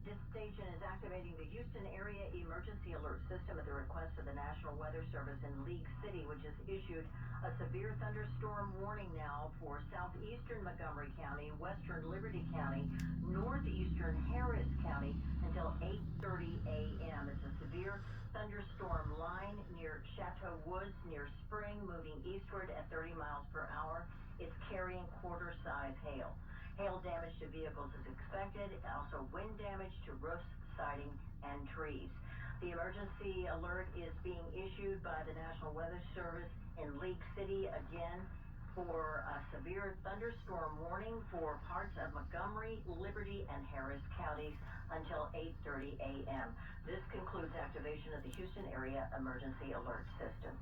This station is activating the Houston Area Emergency Alert System at the request of the National Weather Service in League City, which has issued a severe thunderstorm warning now for southeastern Montgomery County, western Liberty County, northeastern Harris County until 8:30 a.m. It's a severe thunderstorm line near Chateau Woods, near Spring, moving eastward at 30 miles per hour. It's carrying quarter-size hail. Hail damage to vehicles is expected, also wind damage to roofs, siding, and trees. The emergency alert is being issued by the National Weather Service in League City again for a severe thunderstorm warning for parts of Montgomery, Liberty, and Harris counties until 8:30 a.m. This concludes activation of the Houston Area Emergency Alert System.